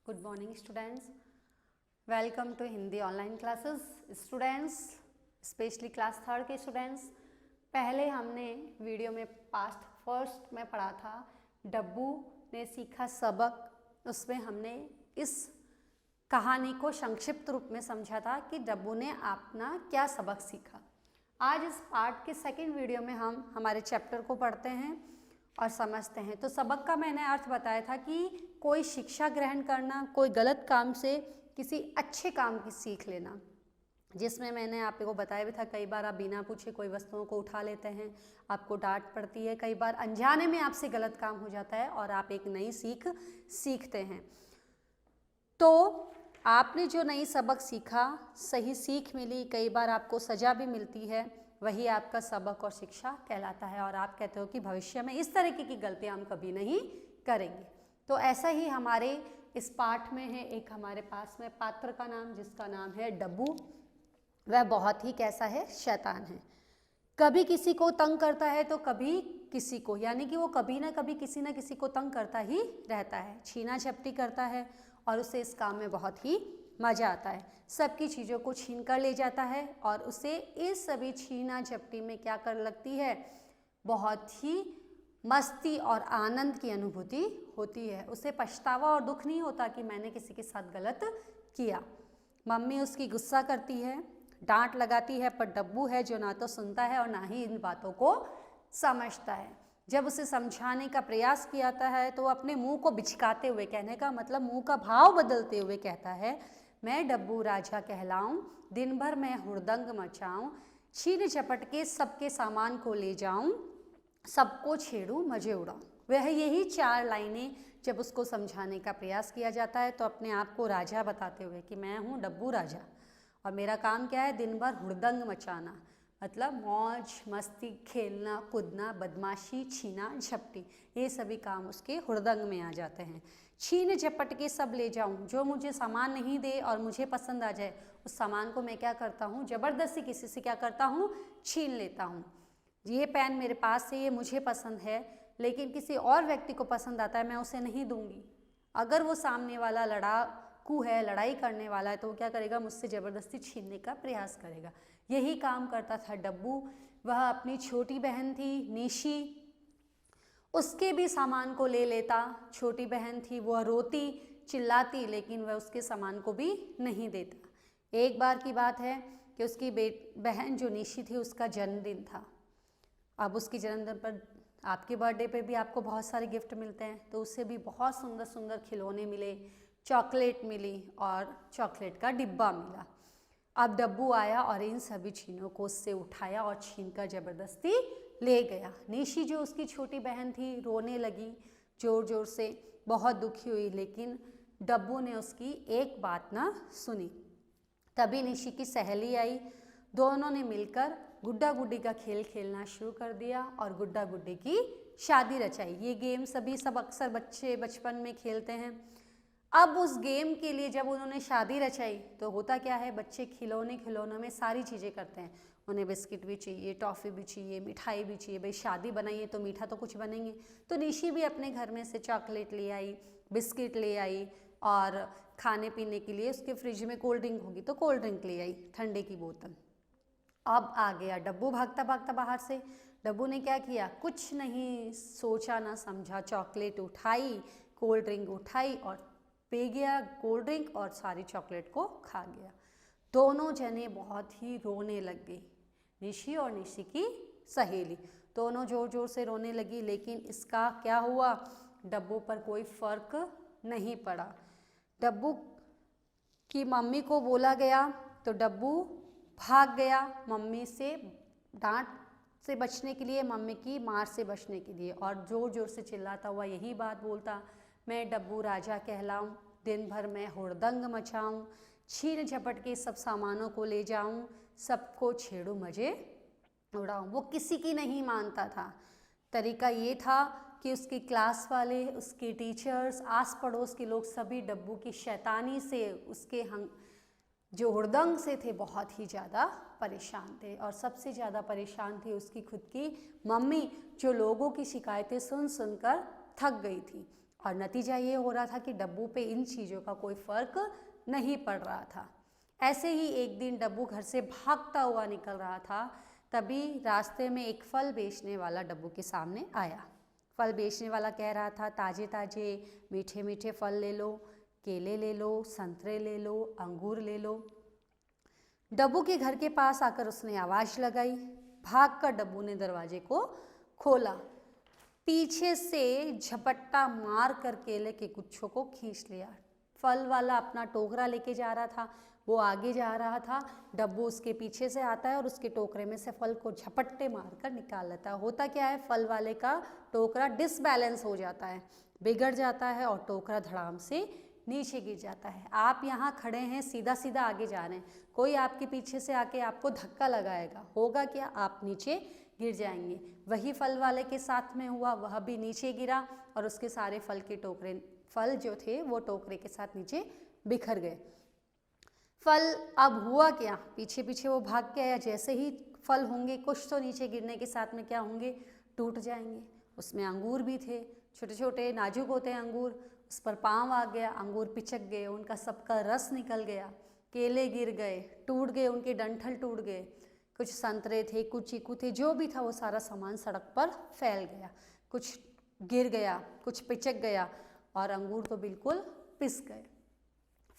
Good morning students, welcome to Hindi online classes. Students, specially class third के students, पहले हमने video में past first में पढ़ा था डब्बू ने सीखा सबक। उसमें हमने इस कहानी को संक्षिप्त रूप में समझा था कि डब्बू ने अपना क्या सबक सीखा। आज इस पार्ट के सेकंड वीडियो में हम हमारे चैप्टर को पढ़ते हैं और समझते हैं। तो सबक का मैंने अर्थ बताया था कि कोई शिक्षा ग्रहण करना, कोई गलत काम से किसी अच्छे काम की सीख लेना, जिसमें मैंने आपको बताया भी था कई बार आप बिना पूछे कोई वस्तुओं को उठा लेते हैं, आपको डांट पड़ती है, कई बार अनजाने में आपसे गलत काम हो जाता है और आप एक नई सीख सीखते हैं। तो आपने जो नई सबक सीखा, सही सीख मिली, कई बार आपको सजा भी मिलती है, वही आपका सबक और शिक्षा कहलाता है और आप कहते हो कि भविष्य में इस तरीके की गलतियां हम कभी नहीं करेंगे। तो ऐसा ही हमारे इस पाठ में है एक हमारे पास में पात्र का नाम, जिसका नाम है डब्बू। वह बहुत ही कैसा है, शैतान है। कभी किसी को तंग करता है तो कभी किसी को, यानी कि वो कभी ना कभी किसी ना किसी को तंग करता ही रहता है, छीना झपटी करता है और उसे इस काम में बहुत ही मज़ा आता है। सबकी चीज़ों को छीन कर ले जाता है और उसे इस सभी छीना झपटी में क्या कर लगती है, बहुत ही मस्ती और आनंद की अनुभूति होती है। उसे पछतावा और दुख नहीं होता कि मैंने किसी के साथ गलत किया। मम्मी उसकी गुस्सा करती है, डांट लगाती है, पर डब्बू है जो ना तो सुनता है और ना ही इन बातों को समझता है। जब उसे समझाने का प्रयास किया जाता है तो अपने मुंह को बिचकाते हुए, कहने का मतलब मुंह का भाव बदलते हुए कहता है, मैं डब्बू राजा कहलाऊं, दिन भर मैं हुड़दंग मचाऊं, छीन झपट के सबके सामान को ले जाऊं, सबको छेड़ूं, मजे उड़ाऊं। वह यही चार लाइनें जब उसको समझाने का प्रयास किया जाता है तो अपने आप को राजा बताते हुए कि मैं हूँ डब्बू राजा और मेरा काम क्या है, दिन भर हुड़दंग मचाना, मतलब मौज मस्ती, खेलना कूदना, बदमाशी, छीना झपटी, ये सभी काम उसके हुड़दंग में आ जाते हैं। छीन झपट के सब ले जाऊं, जो मुझे सामान नहीं दे और मुझे पसंद आ जाए उस सामान को मैं क्या करता हूँ, ज़बरदस्ती किसी से क्या करता हूँ, छीन लेता हूँ। ये पेन मेरे पास है, ये मुझे पसंद है, लेकिन किसी और व्यक्ति को पसंद आता है, मैं उसे नहीं दूंगी। अगर वो सामने वाला लड़ाकू है, लड़ाई करने वाला है, तो वो क्या करेगा, मुझसे ज़बरदस्ती छीनने का प्रयास करेगा। यही काम करता था डब्बू। वह अपनी छोटी बहन थी निशी, उसके भी सामान को ले लेता। छोटी बहन थी, वह रोती चिल्लाती, लेकिन वह उसके सामान को भी नहीं देता। एक बार की बात है कि उसकी बहन जो निशी थी, उसका जन्मदिन था। अब उसकी जन्मदिन पर, आपके बर्थडे पे भी आपको बहुत सारे गिफ्ट मिलते हैं, तो उससे भी बहुत सुंदर सुंदर खिलौने मिले, चॉकलेट मिली और चॉकलेट का डिब्बा मिला। अब डब्बू आया और इन सभी छीनों को उससे उठाया और छीन कर ज़बरदस्ती ले गया। निशी जो उसकी छोटी बहन थी, रोने लगी ज़ोर ज़ोर से, बहुत दुखी हुई, लेकिन डब्बू ने उसकी एक बात ना सुनी। तभी निशी की सहेली आई, दोनों ने मिलकर गुड्डा गुड्डी का खेल खेलना शुरू कर दिया और गुड्डा गुड्डी की शादी रचाई। ये गेम सब अक्सर बच्चे बचपन में खेलते हैं। अब उस गेम के लिए जब उन्होंने शादी रचाई तो होता क्या है, बच्चे खिलौनों में सारी चीज़ें करते हैं। उन्हें बिस्किट भी चाहिए, टॉफ़ी भी चाहिए, मिठाई भी चाहिए। भाई शादी बनाइए तो मीठा तो कुछ बनेंगे। तो निशी भी अपने घर में से चॉकलेट ले आई, बिस्किट ले आई और खाने पीने के लिए उसके फ्रिज में कोल्ड ड्रिंक होगी तो कोल्ड ड्रिंक ले आई, ठंडे की बोतल। अब आ गया डब्बू भागता भागता बाहर से। डब्बू ने क्या किया, कुछ नहीं सोचा ना समझा, चॉकलेट उठाई, कोल्ड ड्रिंक उठाई और पी गया कोल्ड ड्रिंक और सारी चॉकलेट को खा गया। दोनों जने बहुत ही रोने लग गई, निशी और निशी की सहेली दोनों ज़ोर ज़ोर से रोने लगी। लेकिन इसका क्या हुआ, डब्बू पर कोई फ़र्क नहीं पड़ा। डब्बू की मम्मी को बोला गया तो डब्बू भाग गया, मम्मी से डांट से बचने के लिए, मम्मी की मार से बचने के लिए, और ज़ोर ज़ोर से चिल्लाता हुआ यही बात बोलता, मैं डब्बू राजा कहलाऊं, दिन भर मैं हुड़दंग मचाऊं, छीन झपट के सब सामानों को ले जाऊं, सबको छेड़ूं, मजे उड़ाऊं। वो किसी की नहीं मानता था। तरीका ये था कि उसकी क्लास वाले, उसके टीचर्स, आस पड़ोस के लोग सभी डब्बू की शैतानी से, उसके जो हुड़दंग से थे, बहुत ही ज़्यादा परेशान थे। और सबसे ज़्यादा परेशान थी उसकी खुद की मम्मी, जो लोगों की शिकायतें सुन सुनकर थक गई थी। और नतीजा ये हो रहा था कि डब्बू पे इन चीज़ों का कोई फ़र्क नहीं पड़ रहा था। ऐसे ही एक दिन डब्बू घर से भागता हुआ निकल रहा था, तभी रास्ते में एक फल बेचने वाला डब्बू के सामने आया। फल बेचने वाला कह रहा था, ताज़े ताज़े मीठे मीठे फल ले लो, केले ले लो, संतरे ले लो, अंगूर ले लो। डब्बू के घर के पास आकर उसने आवाज़ लगाई। भागकर डब्बू ने दरवाजे को खोला, पीछे से झपट्टा मार कर केले के गुच्छों को खींच लिया। फल वाला अपना टोकरा लेके जा रहा था, वो आगे जा रहा था, डब्बू उसके पीछे से आता है और उसके टोकरे में से फल को झपट्टे मारकर निकाल लेता है। होता क्या है, फल वाले का टोकरा डिसबैलेंस हो जाता है, बिगड़ जाता है और टोकरा धड़ाम से नीचे गिर जाता है। आप यहाँ खड़े हैं, सीधा सीधा आगे जा रहे हैं, कोई आपके पीछे से आके आपको धक्का लगाएगा, होगा क्या, आप नीचे गिर जाएंगे। वही फल वाले के साथ में हुआ, वह भी नीचे गिरा और उसके सारे फल जो थे वो टोकरे के साथ नीचे बिखर गए। फल अब हुआ क्या, पीछे पीछे वो भाग के आया, जैसे ही फल होंगे कुछ तो नीचे गिरने के साथ में क्या होंगे, टूट जाएंगे। उसमें अंगूर भी थे, छोटे छोटे नाजुक होते हैं अंगूर, उस पर पाँव आ गया, अंगूर पिचक गए, उनका सबका रस निकल गया। केले गिर गए, टूट गए, उनके डंठल टूट गए। कुछ संतरे थे, कुछ चीकू थे, जो भी था वो सारा सामान सड़क पर फैल गया। कुछ गिर गया, कुछ पिचक गया और अंगूर तो बिल्कुल पिस गए।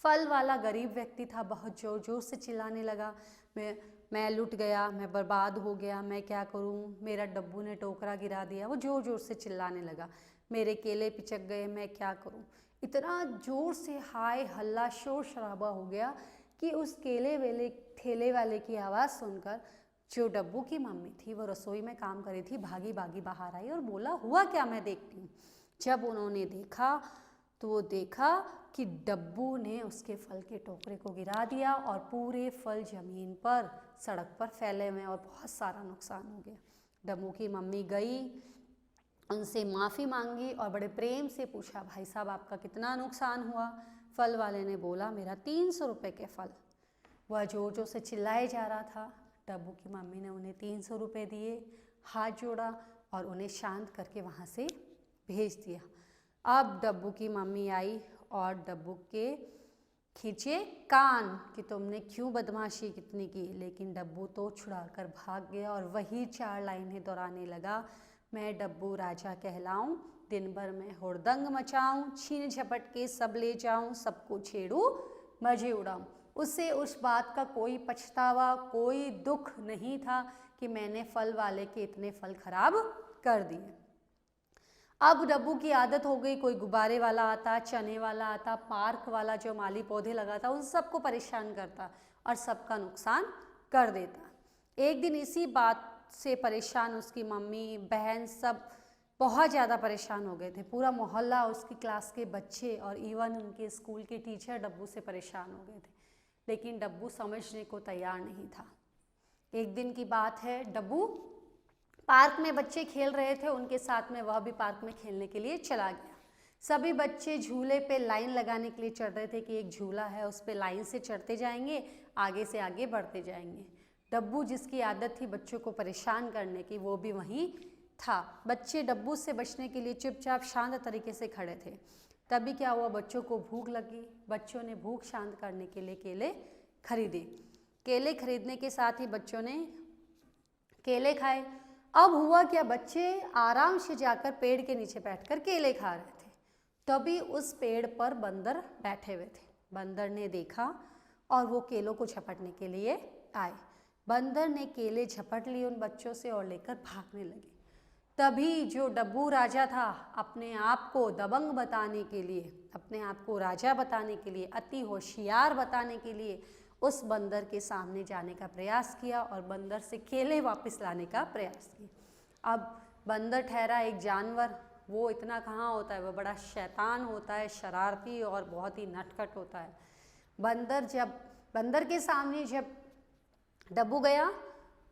फल वाला गरीब व्यक्ति था, बहुत ज़ोर ज़ोर से चिल्लाने लगा, मैं लुट गया, मैं बर्बाद हो गया, मैं क्या करूं, मेरा डब्बू ने टोकरा गिरा दिया। वो ज़ोर ज़ोर से चिल्लाने लगा, मेरे केले पिचक गए, मैं क्या करूं। इतना ज़ोर से हाय हल्ला शोर शराबा हो गया कि उस ठेले वाले की आवाज़ सुनकर जो डब्बू की मम्मी थी, वो रसोई में काम कर रही थी, भागी भागी बाहर आई और बोला, हुआ क्या, मैं देखती हूँ। जब उन्होंने देखा तो वो देखा कि डब्बू ने उसके फल के टोकरे को गिरा दिया और पूरे फल ज़मीन पर सड़क पर फैले हुए और बहुत सारा नुकसान हो गया। डब्बू की मम्मी गई, उनसे माफ़ी मांगी और बड़े प्रेम से पूछा, भाई साहब आपका कितना नुकसान हुआ। फल वाले ने बोला, मेरा 300 रुपये के फल। वह जोर जोर से चिल्लाए जा रहा था। डब्बू की मम्मी ने उन्हें 300 रुपये दिए, हाथ जोड़ा और उन्हें शांत करके वहाँ से भेज दिया। अब डब्बू की मम्मी आई और डब्बू के खींचे कान कि तुमने क्यों बदमाशी कितनी की, लेकिन डब्बू तो छुड़ाकर भाग गया और वही 4 लाइनें दोहराने लगा, मैं डब्बू राजा कहलाऊं, दिन भर मैं हुड़दंग मचाऊं, छीन झपट के सब ले जाऊं, सबको छेड़ूं, मजे उड़ाऊं। उसे उस बात का कोई पछतावा, कोई दुख नहीं था कि मैंने फल वाले के इतने फल खराब कर दिए। अब डब्बू की आदत हो गई, कोई गुब्बारे वाला आता, चने वाला आता, पार्क वाला जो माली पौधे लगाता, उन सबको परेशान करता और सबका नुकसान कर देता। एक दिन इसी बात से परेशान उसकी मम्मी, बहन सब बहुत ज़्यादा परेशान हो गए थे। पूरा मोहल्ला, उसकी क्लास के बच्चे और इवन उनके स्कूल के टीचर डब्बू से परेशान हो गए थे, लेकिन डब्बू समझने को तैयार नहीं था। एक दिन की बात है, डब्बू पार्क में बच्चे खेल रहे थे, उनके साथ में वह भी पार्क में खेलने के लिए चला गया। सभी बच्चे झूले पे लाइन लगाने के लिए चढ़ रहे थे कि एक झूला है, उस पे लाइन से चढ़ते जाएंगे, आगे से आगे बढ़ते जाएंगे। डब्बू, जिसकी आदत थी बच्चों को परेशान करने की, वो भी वहीं था। बच्चे डब्बू से बचने के लिए चुपचाप शांत तरीके से खड़े थे। तभी क्या हुआ, बच्चों को भूख लगी। बच्चों ने भूख शांत करने के लिए केले खरीदे। केले खरीदने के साथ ही बच्चों ने केले खाए। अब हुआ क्या, बच्चे आराम से जाकर पेड़ के नीचे बैठकर केले खा रहे थे। तभी उस पेड़ पर बंदर बैठे हुए थे। बंदर ने देखा और वो केलों को झपटने के लिए आए। बंदर ने केले झपट लिए उन बच्चों से और लेकर भागने लगे। तभी जो डब्बू राजा था, अपने आप को दबंग बताने के लिए, अपने आप को राजा बताने के लिए, अति होशियार बताने के लिए उस बंदर के सामने जाने का प्रयास किया और बंदर से केले वापस लाने का प्रयास किया। अब बंदर ठहरा एक जानवर, वो इतना कहाँ होता है, वो बड़ा शैतान होता है, शरारती और बहुत ही नटखट होता है। बंदर के सामने जब डब्बू गया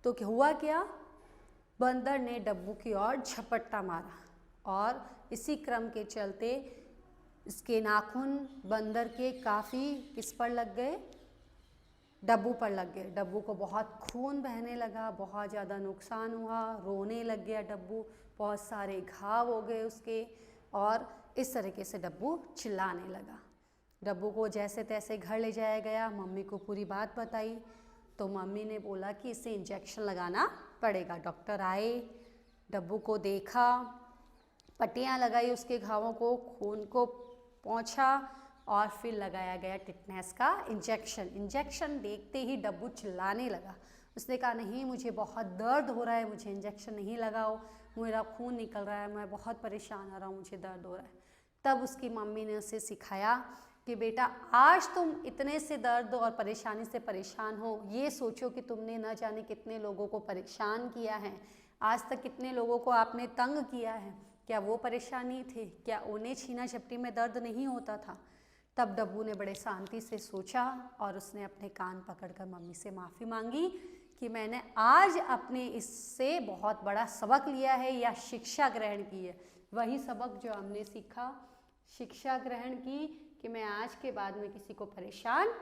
तो हुआ क्या, बंदर ने डब्बू की ओर झपट्टा मारा और इसी क्रम के चलते इसके नाखून बंदर के काफ़ी किस पर लग गए, डब्बू पर लग गए। डब्बू को बहुत खून बहने लगा, बहुत ज़्यादा नुकसान हुआ, रोने लग गया डब्बू, बहुत सारे घाव हो गए उसके और इस तरीके से डब्बू चिल्लाने लगा। डब्बू को जैसे तैसे घर ले जाया गया, मम्मी को पूरी बात बताई तो मम्मी ने बोला कि इसे इंजेक्शन लगाना पड़ेगा। डॉक्टर आए, डब्बू को देखा, पट्टियाँ लगाई उसके घावों को, खून को पोंछा और फिर लगाया गया टिटनेस का इंजेक्शन। इंजेक्शन देखते ही डब्बू चिल्लाने लगा। उसने कहा नहीं, मुझे बहुत दर्द हो रहा है, मुझे इंजेक्शन नहीं लगाओ, मेरा खून निकल रहा है, मैं बहुत परेशान हो रहा हूँ, मुझे दर्द हो रहा है। तब उसकी मम्मी ने उसे सिखाया कि बेटा आज तुम इतने से दर्द और परेशानी से परेशान हो, ये सोचो कि तुमने न जाने कितने लोगों को परेशान किया है, आज तक कितने लोगों को आपने तंग किया है। क्या वो परेशानी थी? क्या उन्हें छीना झपटी में दर्द नहीं होता था? तब डब्बू ने बड़े शांति से सोचा और उसने अपने कान पकड़कर मम्मी से माफ़ी मांगी कि मैंने आज अपने इससे बहुत बड़ा सबक लिया है या शिक्षा ग्रहण की है। वही सबक जो हमने सीखा, शिक्षा ग्रहण की कि मैं आज के बाद में किसी को परेशान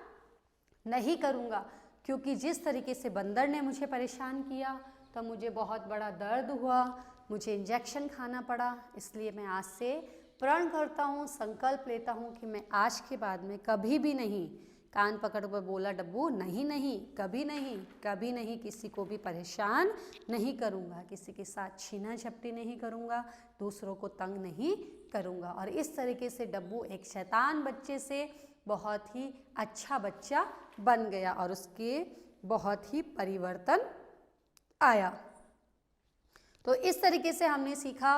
नहीं करूँगा, क्योंकि जिस तरीके से बंदर ने मुझे परेशान किया तब मुझे बहुत बड़ा दर्द हुआ, मुझे इंजेक्शन खाना पड़ा। इसलिए मैं आज से प्रण करता हूँ, संकल्प लेता हूँ कि मैं आज के बाद में कभी भी नहीं, कान पकड़ कर बोला डब्बू, नहीं नहीं, कभी नहीं, कभी नहीं किसी को भी परेशान नहीं करूँगा, किसी के साथ छीना झपटी नहीं करूँगा, दूसरों को तंग नहीं करूँगा। और इस तरीके से डब्बू एक शैतान बच्चे से बहुत ही अच्छा बच्चा बन गया और उसके बहुत ही परिवर्तन आया। तो इस तरीके से हमने सीखा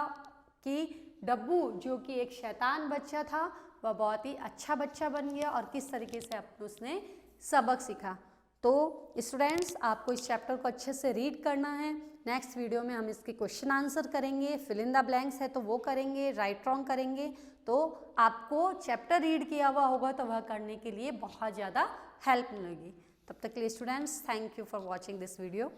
कि डब्बू जो कि एक शैतान बच्चा था वह बहुत ही अच्छा बच्चा बन गया और किस तरीके से उसने सबक सीखा। तो स्टूडेंट्स, आपको इस चैप्टर को अच्छे से रीड करना है। नेक्स्ट वीडियो में हम इसके क्वेश्चन आंसर करेंगे, फिल इन द ब्लैंक्स है तो वो करेंगे, राइट रॉन्ग करेंगे। तो आपको चैप्टर रीड किया हुआ होगा तो वह करने के लिए बहुत ज़्यादा हेल्प मिलेगी। तब तक के लिए students, thank you for watching this video.